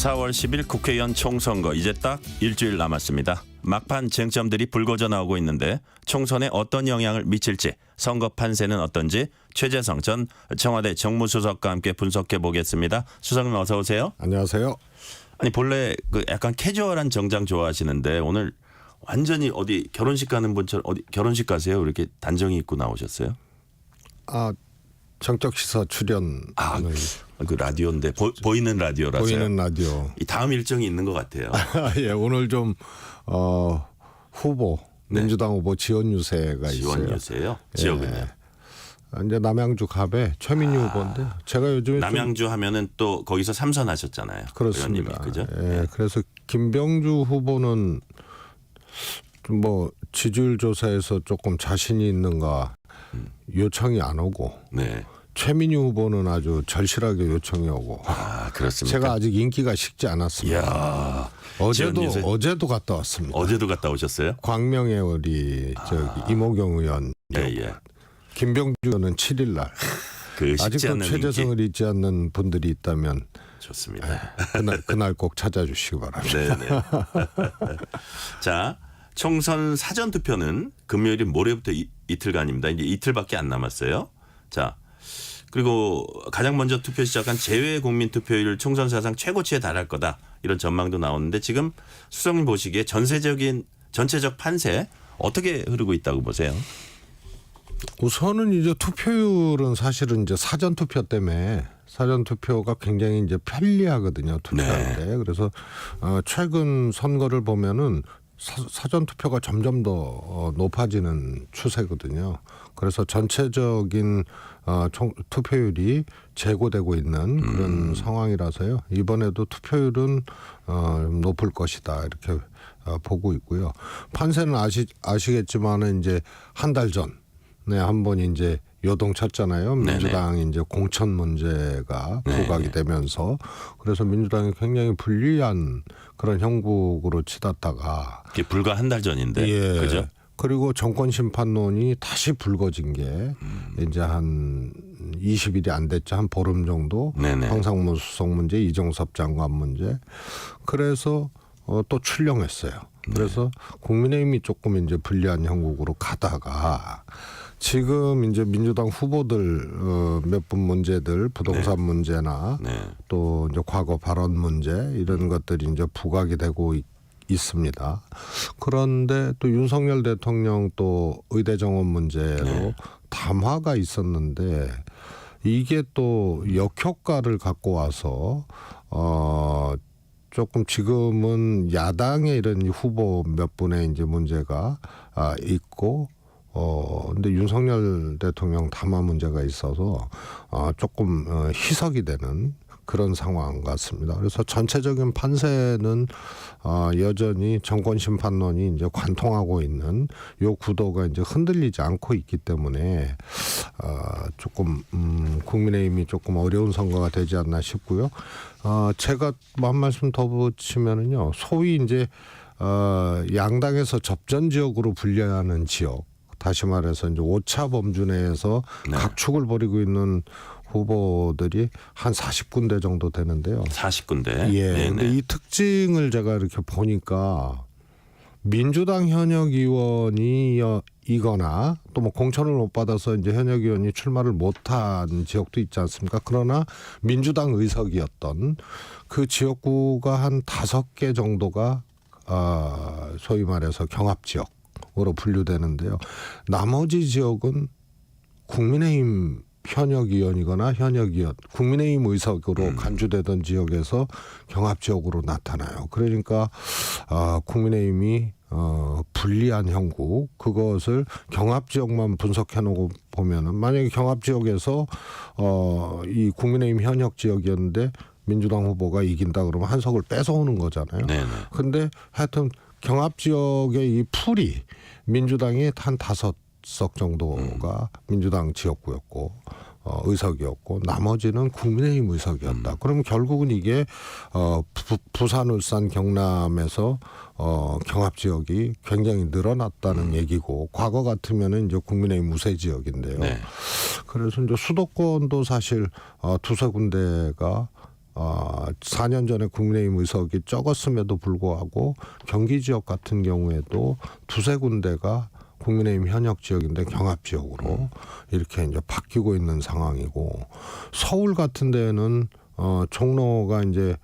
4월 10일 국회의원 총선거 이제 딱 일주일 남았습니다. 막판 쟁점들이 불거져 나오고 있는데 총선에 어떤 영향을 미칠지, 선거 판세는 어떤지 최재성 전 청와대 정무수석과 함께 분석해 보겠습니다. 수석님 어서 오세요. 안녕하세요. 아니 본래 그 약간 캐주얼한 정장 좋아하시는데 오늘 완전히 어디 결혼식 가는 분처럼 어디 결혼식 가세요? 이렇게 단정히 입고 나오셨어요? 정적 시사 출연. 그 라디오인데 보이는 라디오라서요. 보이는 라디오. 이 다음 일정이 있는 것 같아요. 예, 오늘 좀 후보 민주당 후보 지원 유세가 있어요. 지원 유세요? 지역은요? 이제 남양주 갑에 최민희 후보인데 제가 요즘에 남양주 하면은 또 거기서 삼선하셨잖아요. 그렇습니다. 의원님이, 그죠? 예, 그래서 김병주 후보는 뭐 지지율 조사에서 조금 자신이 있는가 요청이 안 오고. 네. 최민희 후보는 아주 절실하게 요청이 오고. 그렇습니까? 제가 아직 인기가 식지 않았습니다. 이야, 어제도 갔다 왔습니다. 어제도 갔다 오셨어요? 광명에 우리 이모경 의원, 예. 김병주는 7일 날. 그 쉽지 아직도 않은 최재성을 인기. 잊지 않는 분들이 있다면 좋습니다. 그날 꼭 찾아주시기 바랍니다. 네네. 자, 총선 사전 투표는 금요일인 모레부터 이틀간입니다. 이제 이틀밖에 안 남았어요. 자. 그리고 가장 먼저 투표 시작한 재외 국민 투표율 총선 사상 최고치에 달할 거다. 이런 전망도 나오는데 지금 수석님 보시기에 전체적 판세 어떻게 흐르고 있다고 보세요? 우선은 이제 투표율은 사실은 이제 사전 투표 때문에 사전 투표가 굉장히 이제 편리하거든요. 투표할 때. 그래서 최근 선거를 보면은 사전 투표가 점점 더 높아지는 추세거든요. 그래서 전체적인 투표율이 제고되고 있는 그런 상황이라서요. 이번에도 투표율은 높을 것이다 이렇게 보고 있고요. 판세는 아시겠지만은 이제 한 달 전에 한번 이제 요동쳤잖아요. 민주당이 이제 공천 문제가 부각이 되면서 그래서 민주당이 굉장히 불리한 그런 형국으로 치닫다가 그게 불과 한 달 전인데, 예. 그죠? 그리고 정권 심판론이 다시 불거진 게 이제 한 20일이 안 됐죠. 한 보름 정도. 황상무 수석 문제, 이종섭 장관 문제. 그래서 또 출렁했어요. 그래서 국민의힘이 조금 이제 불리한 형국으로 가다가 지금 이제 민주당 후보들 몇 분 문제들 부동산 문제나 또 이제 과거 발언 문제 이런 것들이 이제 부각이 되고 있습니다. 그런데 또 윤석열 대통령 또 의대 정원 문제로 담화가 있었는데 이게 또 역효과를 갖고 와서 조금 지금은 야당의 이런 후보 몇 분의 이제 문제가 있고 근데 윤석열 대통령 담화 문제가 있어서 조금 희석이 되는 그런 상황 같습니다. 그래서 전체적인 판세는 여전히 정권 심판론이 이제 관통하고 있는 요 구도가 이제 흔들리지 않고 있기 때문에 조금 국민의힘이 조금 어려운 선거가 되지 않나 싶고요. 제가 한 말씀 더 붙이면은요, 소위 이제 양당에서 접전 지역으로 분류하는 지역, 다시 말해서 이제 5차 범주 내에서 각축을 벌이고 있는 후보들이 한 40군데 정도 되는데요. 40군데. 예. 근데 이 특징을 제가 이렇게 보니까 민주당 현역 의원이거나 또 뭐 공천을 못 받아서 이제 현역 의원이 출마를 못한 지역도 있지 않습니까? 그러나 민주당 의석이었던 그 지역구가 한 5개 정도가 소위 말해서 경합 지역으로 분류되는데요. 나머지 지역은 국민의힘 현역 의원이거나 현역 의원, 국민의힘 의석으로 간주되던 지역에서 경합 지역으로 나타나요. 그러니까 국민의힘이 불리한 형국, 그것을 경합 지역만 분석해놓고 보면은 만약에 경합 지역에서 이 국민의힘 현역 지역이었는데 민주당 후보가 이긴다 그러면 한 석을 뺏어오는 거잖아요. 근데 하여튼 경합 지역의 이 풀이 민주당이 한 5석 정도가 민주당 지역구였고 의석이었고 나머지는 국민의힘 의석이었다. 그러면 결국은 이게 부산, 울산, 경남에서 경합 지역이 굉장히 늘어났다는 얘기고 과거 같으면은 이제 국민의힘 우세 지역인데요. 그래서 이제 수도권도 사실 두세 군데가 4년 전에 국민의힘 의석이 적었음에도 불구하고 경기 지역 같은 경우에도 두세 군데가 국민의힘 현역 지역인데 경합 지역으로 이렇게 이제 바뀌고 있는 상황이고, 서울 같은 데는 종로가 이제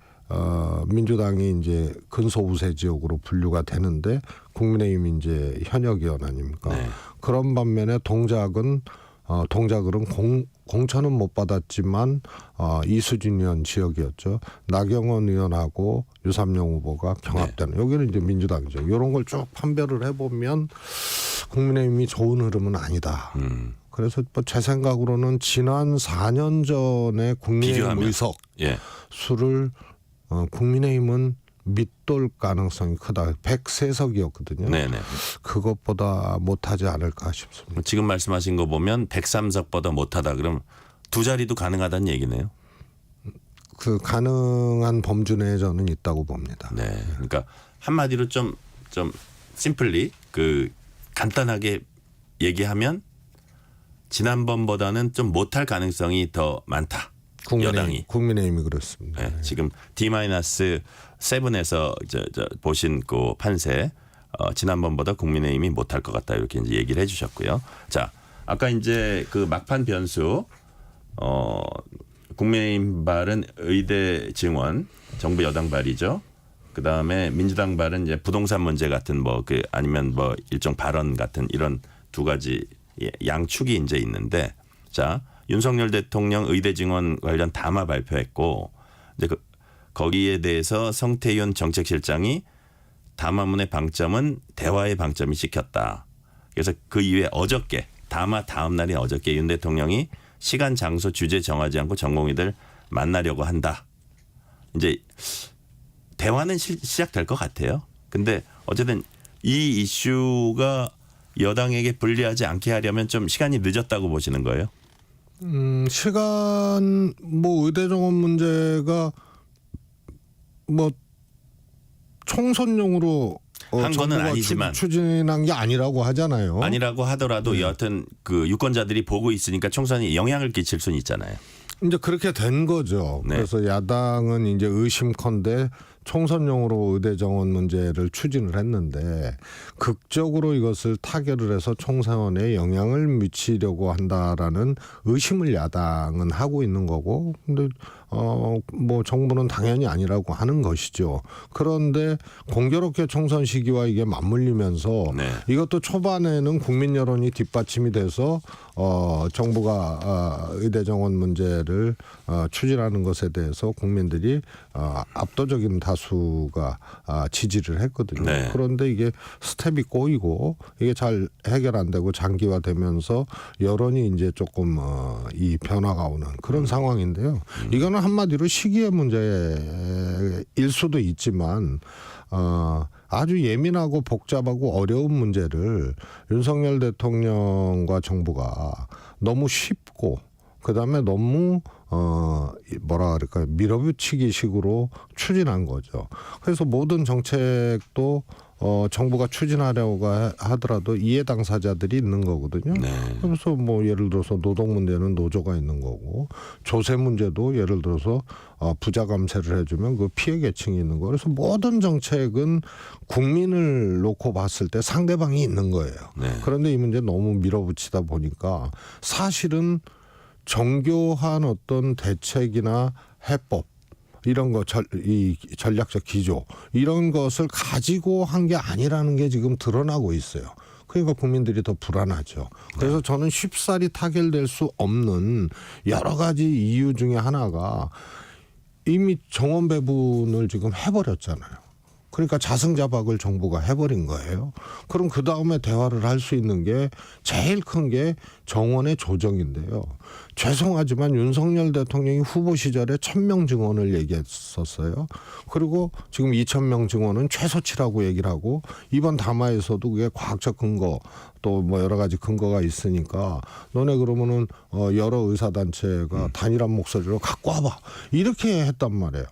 민주당이 이제 근소우세 지역으로 분류가 되는데 국민의힘이 이제 현역위원 아닙니까? 네. 그런 반면에 동작은 공천은 못 받았지만 이수진 의원 지역이었죠. 나경원 의원하고 유삼영 후보가 경합되는, 여기는 이제 민주당이죠. 이런 걸 쭉 판별을 해보면 국민의힘이 좋은 흐름은 아니다. 그래서 뭐 제 생각으로는 지난 4년 전에 국민의힘 비교하면. 의석 예. 수를 국민의힘은 밑돌 가능성이 크다. 103석이었거든요. 네네. 그것보다 못하지 않을까 싶습니다. 지금 말씀하신 거 보면 103석보다 못하다. 그럼 두 자리도 가능하다는 얘기네요. 그 가능한 범주 내에 저는 있다고 봅니다. 네. 그러니까 한마디로 좀 심플리 그 간단하게 얘기하면 지난번보다는 좀 못할 가능성이 더 많다. 여당이. 국민의힘이 그렇습니다. 네. 지금 D-7에서 보신 그 판세 지난번보다 국민의힘이 못할 것 같다 이렇게 이제 얘기를 해주셨고요. 자, 아까 이제 그 막판 변수 국민의힘 발은 의대 증원, 정부 여당 발이죠. 그 다음에 민주당 발은 이제 부동산 문제 같은 아니면 일종 발언 같은 이런 두 가지 양축이 이제 있는데, 자, 윤석열 대통령 의대 증원 관련 담화 발표했고, 이제 거기에 대해서 성태윤 정책실장이 담화문의 방점은 대화의 방점이 찍혔다. 그래서 그 이후에 어저께 담화 다음 날인 어저께 윤 대통령이 시간, 장소, 주제 정하지 않고 전공의들 만나려고 한다. 이제 대화는 시작될 것 같아요. 근데 어쨌든 이 이슈가 여당에게 불리하지 않게 하려면 좀 시간이 늦었다고 보시는 거예요? 시간 의대 정원 문제가 총선용으로 한 거는 아니지만 추진한 게 아니라고 하잖아요. 아니라고 하더라도 여하튼 그 유권자들이 보고 있으니까 총선이 영향을 끼칠 수는 있잖아요. 이제 그렇게 된 거죠. 네. 그래서 야당은 이제 의심컨대 총선용으로 의대 정원 문제를 추진을 했는데 극적으로 이것을 타결을 해서 총선에 영향을 미치려고 한다라는 의심을 야당은 하고 있는 거고, 근데 정부는 당연히 아니라고 하는 것이죠. 그런데 공교롭게 총선 시기와 이게 맞물리면서 네. 이것도 초반에는 국민 여론이 뒷받침이 돼서 정부가 의대 정원 문제를 추진하는 것에 대해서 국민들이 압도적인 다수가 지지를 했거든요. 네. 그런데 이게 스텝이 꼬이고 이게 잘 해결 안 되고 장기화되면서 여론이 이제 조금 이 변화가 오는 그런 상황인데요. 이거는 한마디로 시기의 문제일 수도 있지만 아주 예민하고 복잡하고 어려운 문제를 윤석열 대통령과 정부가 너무 쉽고 그다음에 너무 밀어붙이기 식으로 추진한 거죠. 그래서 모든 정책도 정부가 추진하려고 하더라도 이해 당사자들이 있는 거거든요. 네. 그래서 예를 들어서 노동 문제는 노조가 있는 거고, 조세 문제도 예를 들어서 부자 감세를 해주면 그 피해 계층이 있는 거. 그래서 모든 정책은 국민을 놓고 봤을 때 상대방이 있는 거예요. 네. 그런데 이 문제 너무 밀어붙이다 보니까 사실은 정교한 어떤 대책이나 해법 이런 거 이 전략적 기조 이런 것을 가지고 한 게 아니라는 게 지금 드러나고 있어요. 그러니까 국민들이 더 불안하죠. 그래서 저는 쉽사리 타결될 수 없는 여러 가지 이유 중에 하나가 이미 정원 배분을 지금 해버렸잖아요. 그러니까 자승자박을 정부가 해버린 거예요. 그럼 그 다음에 대화를 할 수 있는 게 제일 큰 게 정원의 조정인데요. 죄송하지만 윤석열 대통령이 후보 시절에 1,000명 증원을 얘기했었어요. 그리고 지금 2,000명 증원은 최소치라고 얘기를 하고 이번 담화에서도 그게 과학적 근거 또 여러 가지 근거가 있으니까 너네 그러면은 여러 의사단체가 단일한 목소리로 갖고 와봐 이렇게 했단 말이에요.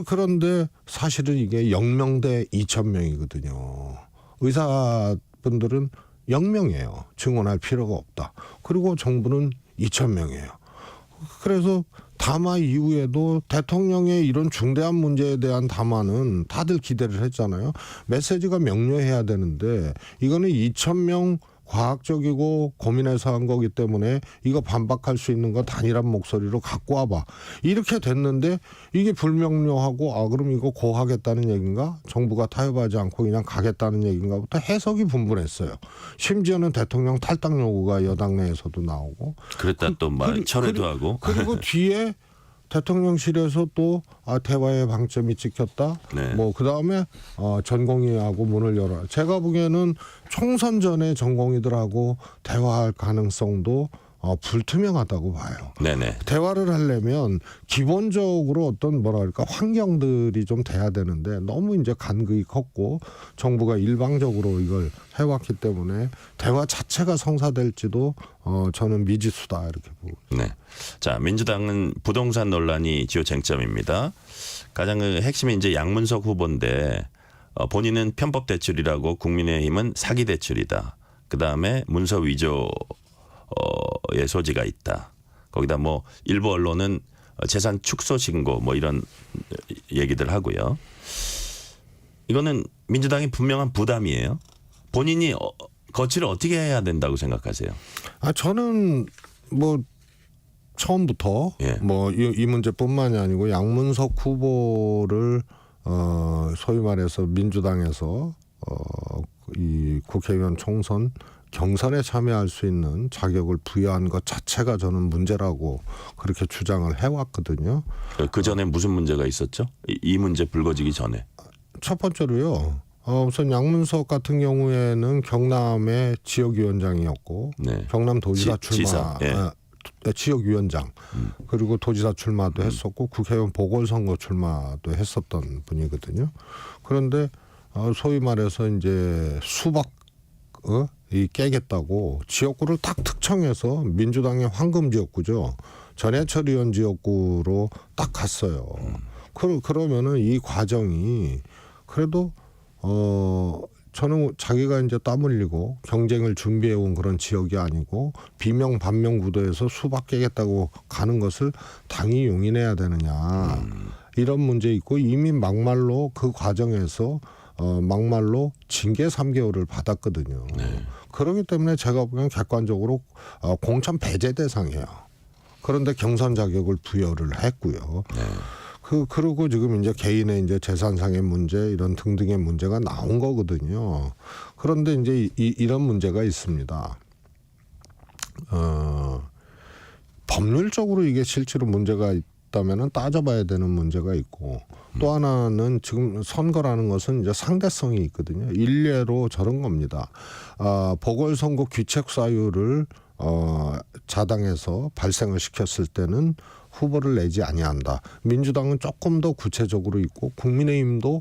그런데 사실은 이게 0명 대 2,000명이거든요. 의사분들은 0명이에요. 증언할 필요가 없다. 그리고 정부는 2,000명이에요. 그래서 담화 이후에도 대통령의 이런 중대한 문제에 대한 담화는 다들 기대를 했잖아요. 메시지가 명료해야 되는데 이거는 2,000명 과학적이고 고민해서 한 거기 때문에 이거 반박할 수 있는 거 단일한 목소리로 갖고 와봐. 이렇게 됐는데 이게 불명료하고 그럼 이거 고하겠다는 얘기인가? 정부가 타협하지 않고 그냥 가겠다는 얘기인가부터 해석이 분분했어요. 심지어는 대통령 탈당 요구가 여당 내에서도 나오고. 그랬다 또 말 철회도 하고. 그리고 뒤에 대통령실에서 또 대화의 방점이 찍혔다. 네. 뭐 그다음에 전공의하고 문을 열어라. 제가 보기에는 총선 전에 전공의들하고 대화할 가능성도 불투명하다고 봐요. 네네. 대화를 하려면 기본적으로 어떤 뭐랄까 환경들이 좀 돼야 되는데 너무 이제 간극이 컸고 정부가 일방적으로 이걸 해왔기 때문에 대화 자체가 성사될지도 저는 미지수다 이렇게 보고. 네. 자, 민주당은 부동산 논란이 주요 쟁점입니다. 가장 그 핵심이 이제 양문석 후보인데 본인은 편법 대출이라고 국민의힘은 사기 대출이다. 그 다음에 문서 위조의 소지가 있다. 거기다 뭐 일부 언론은 재산 축소 신고 뭐 이런 얘기들 하고요. 이거는 민주당이 분명한 부담이에요. 본인이 거취를 어떻게 해야 된다고 생각하세요? 저는 뭐 처음부터 예. 뭐 이 문제뿐만이 아니고 양문석 후보를 소위 말해서 민주당에서 이 국회의원 총선 경선에 참여할 수 있는 자격을 부여한 것 자체가 저는 문제라고 그렇게 주장을 해왔거든요. 그 전에 무슨 문제가 있었죠? 이 문제 불거지기 전에. 첫 번째로요. 우선 양문석 같은 경우에는 경남의 지역위원장이었고 네. 경남 도지사 출마, 예. 지역위원장 그리고 도지사 출마도 했었고 국회의원 보궐선거 출마도 했었던 분이거든요. 그런데 소위 말해서 이제 수박 이 깨겠다고 지역구를 딱 특정해서 민주당의 황금 지역구죠. 전해철 의원 지역구로 딱 갔어요. 그러면은 이 과정이 그래도 저는 자기가 이제 땀 흘리고 경쟁을 준비해 온 그런 지역이 아니고 비명 반명 구도에서 수박 깨겠다고 가는 것을 당이 용인해야 되느냐 이런 문제 있고 이미 막말로 그 과정에서 막말로 징계 3개월을 받았거든요. 네. 그렇기 때문에 제가 보기엔 객관적으로 공천 배제 대상이에요. 그런데 경선 자격을 부여를 했고요. 네. 그리고 지금 이제 개인의 이제 재산상의 문제 이런 등등의 문제가 나온 거거든요. 그런데 이제 이런 문제가 있습니다. 법률적으로 이게 실제로 문제가 있다면은 따져봐야 되는 문제가 있고 또 하나는 지금 선거라는 것은 이제 상대성이 있거든요. 일례로 저런 겁니다. 보궐선거 귀책 사유를 자당에서 발생을 시켰을 때는 후보를 내지 아니한다. 민주당은 조금 더 구체적으로 있고 국민의힘도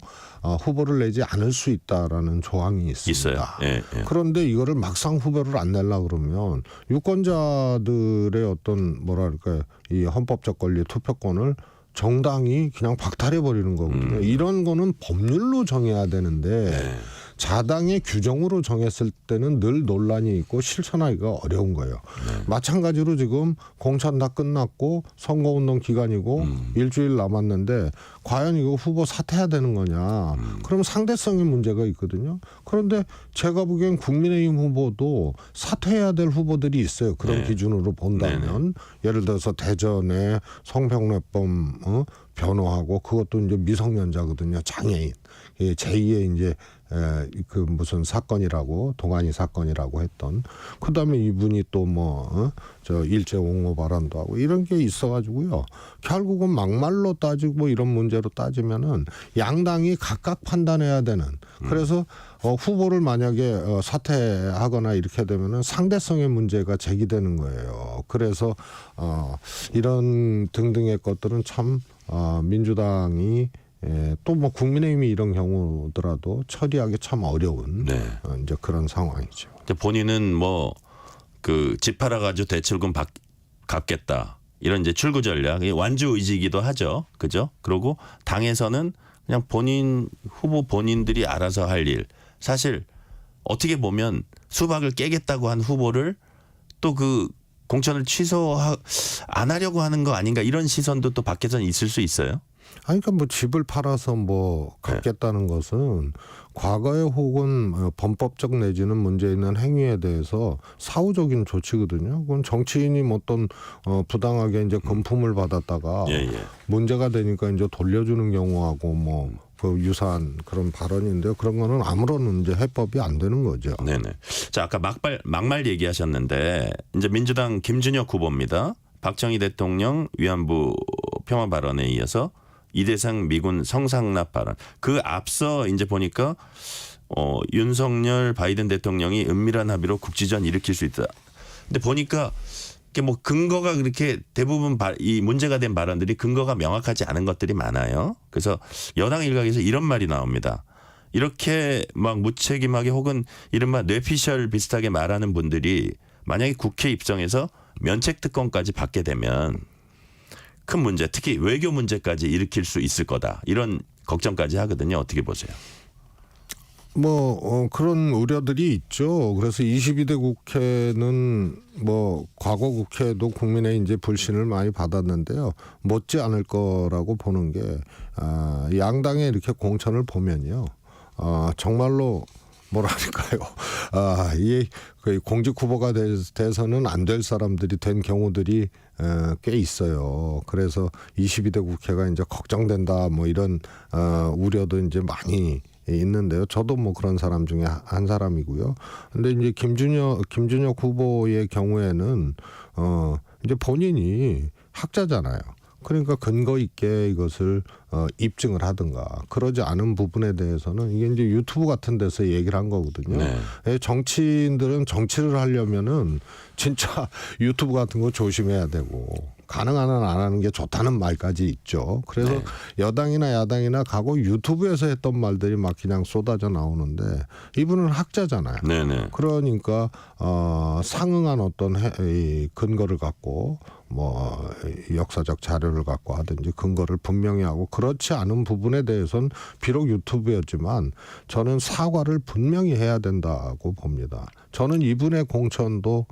후보를 내지 않을 수 있다라는 조항이 있습니다. 있어요. 예, 예. 그런데 이거를 막상 후보를 안 내려고 그러면 유권자들의 어떤 뭐랄까 이 헌법적 권리 투표권을 정당이 그냥 박탈해 버리는 거거든요. 이런 거는 법률로 정해야 되는데 네. 자당의 규정으로 정했을 때는 늘 논란이 있고 실천하기가 어려운 거예요. 네. 마찬가지로 지금 공천 다 끝났고 선거운동 기간이고 일주일 남았는데 과연 이거 후보 사퇴해야 되는 거냐. 그럼 상대성의 문제가 있거든요. 그런데 제가 보기엔 국민의힘 후보도 사퇴해야 될 후보들이 있어요. 그런 네. 기준으로 본다면 예를 들어서 대전에 성평래법 변호하고 그것도 이제 미성년자거든요. 장애인. 제2의 이제 그 무슨 사건이라고 동아리 사건이라고 했던 그다음에 이분이 또 뭐 저 일제 옹호 발언도 하고 이런 게 있어가지고요. 결국은 막말로 따지고 이런 문제로 따지면은 양당이 각각 판단해야 되는. 그래서 후보를 만약에 사퇴하거나 이렇게 되면은 상대성의 문제가 제기되는 거예요. 그래서 이런 등등의 것들은 참 민주당이 또 뭐 국민의힘이 이런 경우더라도 처리하기 참 어려운 네. 이제 그런 상황이죠. 본인은 뭐 그 집 팔아가지고 대출금 갚겠다 이런 이제 출구 전략 완주 의지이기도 하죠, 그죠? 그리고 당에서는 그냥 본인 후보 본인들이 알아서 할 일. 사실 어떻게 보면 수박을 깨겠다고 한 후보를 또 그 공천을 안 하려고 하는 거 아닌가 이런 시선도 또 밖에서는 있을 수 있어요. 아니, 그러니까 뭐 집을 팔아서 뭐 갖겠다는 것은 과거에 혹은 범법적 내지는 문제 있는 행위에 대해서 사후적인 조치거든요. 그건 정치인이 뭐 어떤 부당하게 이제 금품을 받았다가 문제가 되니까 이제 돌려주는 경우하고 뭐 그 유사한 그런 발언인데요. 그런 거는 아무런 이제 해법이 안 되는 거죠. 네네. 자, 아까 막말 얘기하셨는데 이제 민주당 김준혁 후보입니다. 박정희 대통령 위안부 평화 발언에 이어서 이대상 미군 성상납 발언. 그 앞서 이제 보니까 윤석열 바이든 대통령이 은밀한 합의로 국지전 일으킬 수 있다. 근데 보니까 이게 뭐 근거가 그렇게 대부분 이 문제가 된 발언들이 근거가 명확하지 않은 것들이 많아요. 그래서 여당 일각에서 이런 말이 나옵니다. 이렇게 막 무책임하게 혹은 이른바 뇌피셜 비슷하게 말하는 분들이 만약에 국회 입성해서 면책특권까지 받게 되면 큰 문제, 특히 외교 문제까지 일으킬 수 있을 거다. 이런 걱정까지 하거든요. 어떻게 보세요? 뭐 그런 우려들이 있죠. 그래서 22대 국회는 뭐 과거 국회도 국민의 이제 불신을 많이 받았는데요. 못지 않을 거라고 보는 게 양당의 이렇게 공천을 보면요. 정말로 뭐랄까요. 이게 공직 후보가 돼서는 안 될 사람들이 된 경우들이 꽤 있어요. 그래서 22대 국회가 이제 걱정된다 뭐 이런 우려도 이제 많이 있는데요. 저도 뭐 그런 사람 중에 한 사람이고요. 근데 이제 김준혁 후보의 경우에는 이제 본인이 학자잖아요. 그러니까 근거 있게 이것을 입증을 하든가 그러지 않은 부분에 대해서는 이게 이제 유튜브 같은 데서 얘기를 한 거거든요. 네. 정치인들은 정치를 하려면은 진짜 유튜브 같은 거 조심해야 되고 가능한 한 안 하는 게 좋다는 말까지 있죠. 그래서 여당이나 야당이나 과거 유튜브에서 했던 말들이 막 그냥 쏟아져 나오는데 이분은 학자잖아요. 네네. 그러니까 상응한 어떤 근거를 갖고 뭐 역사적 자료를 갖고 하든지 근거를 분명히 하고 그렇지 않은 부분에 대해서는 비록 유튜브였지만 저는 사과를 분명히 해야 된다고 봅니다. 저는 이분의 공천도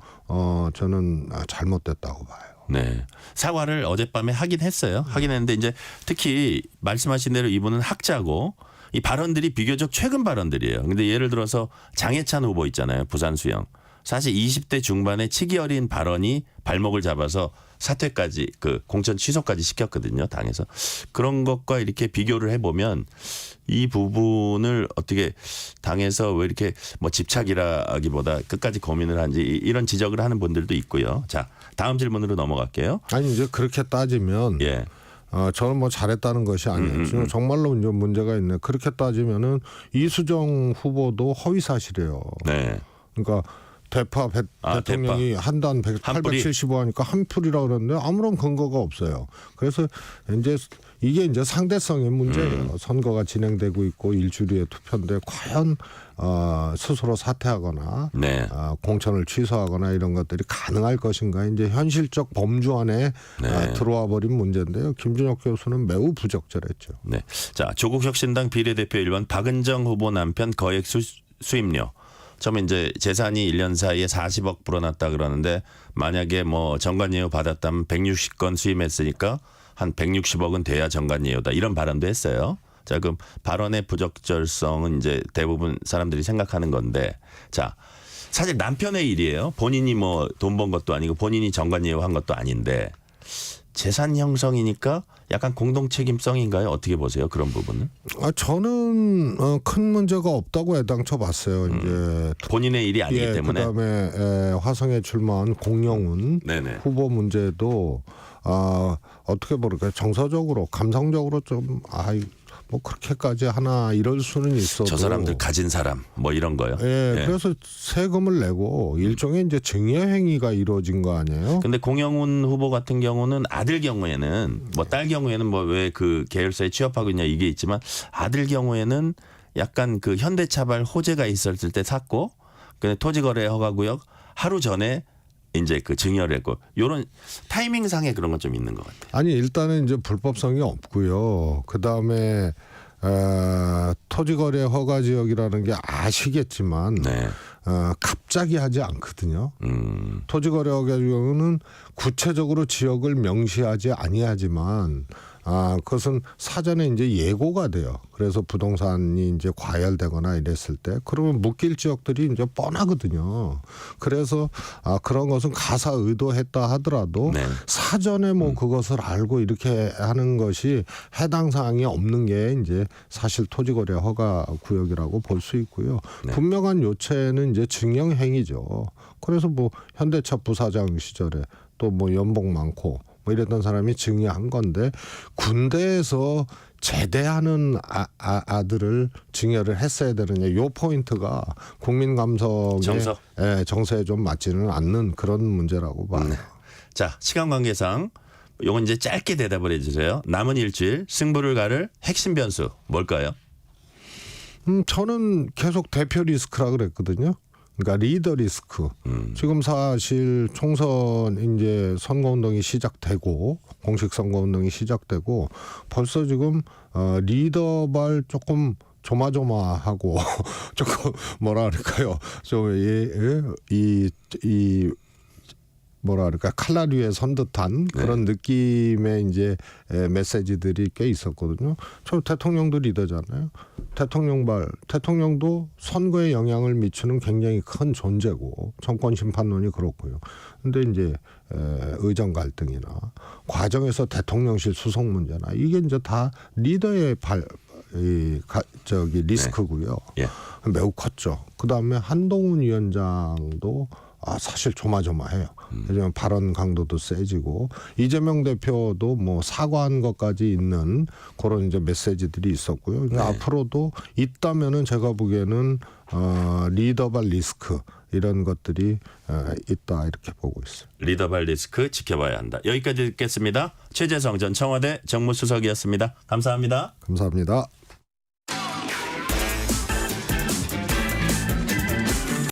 저는 잘못됐다고 봐요. 네. 사과를 어젯밤에 하긴 했어요. 하긴 했는데 이제 특히 말씀하신 대로 이분은 학자고 이 발언들이 비교적 최근 발언들이에요. 근데 예를 들어서 장해찬 후보 있잖아요. 부산수영. 사실 20대 중반에 치기 어린 발언이 발목을 잡아서 사퇴까지 공천 취소까지 시켰거든요. 당에서. 그런 것과 이렇게 비교를 해보면 이 부분을 어떻게 당에서 왜 이렇게 뭐 집착이라기보다 끝까지 고민을 한지 이런 지적을 하는 분들도 있고요. 자, 다음 질문으로 넘어갈게요. 아니 이제 그렇게 따지면 저는 뭐 잘했다는 것이 아니에요. 정말로 이제 문제가 있네. 그렇게 따지면은 이수정 후보도 허위 사실이에요. 네. 그러니까 대파 대통령이 한단 875 하니까 한 풀이라고 그러는데 아무런 근거가 없어요. 그래서 이제 이게 이제 상대성의 문제예요. 선거가 진행되고 있고 일주일에 투표인데 과연 스스로 사퇴하거나 공천을 취소하거나 이런 것들이 가능할 것인가 이제 현실적 범주 안에 들어와 버린 문제인데요. 김준혁 교수는 매우 부적절했죠. 네. 자, 조국혁신당 비례대표 1번 박은정 후보 남편 거액 수임료. 처음에 이제 재산이 1년 사이에 40억 불어났다 그러는데 만약에 뭐 정관예우 받았다면 160건 수임했으니까 한 160억은 돼야 정관예우다 이런 발언도 했어요. 자, 그럼 발언의 부적절성은 이제 대부분 사람들이 생각하는 건데 자, 사실 남편의 일이에요. 본인이 뭐 돈 번 것도 아니고 본인이 정관예우 한 것도 아닌데 재산 형성이니까 약간 공동 책임성인가요? 어떻게 보세요? 그런 부분은? 저는 큰 문제가 없다고 애당초 봤어요. 이제 본인의 일이 아니기 때문에. 그다음에 화성에 출마한 공영훈 후보 문제도 어떻게 모를까요? 정서적으로 감성적으로 좀 뭐 그렇게까지 하나 이럴 수는 있어도 저 사람들 가진 사람 뭐 이런 거요. 그래서 세금을 내고 일종의 이제 증여 행위가 이루어진 거 아니에요? 근데 공영훈 후보 같은 경우는 아들 경우에는 뭐 딸 경우에는 뭐 왜 그 계열사에 취업하고 있냐 이게 있지만 아들 경우에는 약간 그 현대차발 호재가 있었을 때 샀고 근데 토지거래 허가구역 하루 전에 이제 그 증여를 했고 이런 타이밍상에 그런 건 좀 있는 것 같아요. 아니 일단은 이제 불법성이 없고요. 그 다음에 토지거래 허가 지역이라는 게 아시겠지만 갑자기 하지 않거든요. 토지거래의 경우는 구체적으로 지역을 명시하지 아니하지만 그것은 사전에 이제 예고가 돼요. 그래서 부동산이 이제 과열되거나 이랬을 때 그러면 묶일 지역들이 이제 뻔하거든요. 그래서 그런 것은 가사 의도했다 하더라도 네. 사전에 뭐 그것을 알고 이렇게 하는 것이 해당 사항이 없는 게 이제 사실 토지거래 허가 구역이라고 볼 수 있고요. 네. 분명한 요체는 이제 증여행위죠. 그래서 뭐 현대차 부사장 시절에 또 뭐 연봉 많고 뭐 이랬던 사람이 증여한 건데 군대에서 제대하는 아들을 증여를 했어야 되느냐 요 포인트가 국민 감성의 정서에 좀 맞지는 않는 그런 문제라고 봐요. 네. 자, 시간 관계상 요건 이제 짧게 대답을 해주세요. 남은 일주일 승부를 가를 핵심 변수 뭘까요? 저는 계속 대표 리스크라 그랬거든요. 그러니까 리더 리스크. 지금 사실 총선 이제 선거운동이 시작되고 공식 선거운동이 시작되고 벌써 지금 리더발 조금 조마조마하고 조금 뭐라 그럴까요? 이 뭐라 그럴까 칼날 위에 선 듯한 그런 느낌의 이제 메시지들이 꽤 있었거든요. 저 대통령도 리더잖아요. 대통령도 선거에 영향을 미치는 굉장히 큰 존재고 정권 심판론이 그렇고요. 근데 이제 의정 갈등이나 과정에서 대통령실 수속 문제나 이게 이제 다 리더의 리스크고요. 예. 매우 컸죠. 그 다음에 한동훈 위원장도 사실 조마조마해요. 왜냐하면 발언 강도도 세지고 이재명 대표도 뭐 사과한 것까지 있는 그런 이제 메시지들이 있었고요. 네. 앞으로도 있다면은 제가 보기에는 리더발 리스크 이런 것들이 있다 이렇게 보고 있어요. 리더발 리스크 지켜봐야 한다. 여기까지 듣겠습니다. 최재성 전 청와대 정무수석이었습니다. 감사합니다. 감사합니다.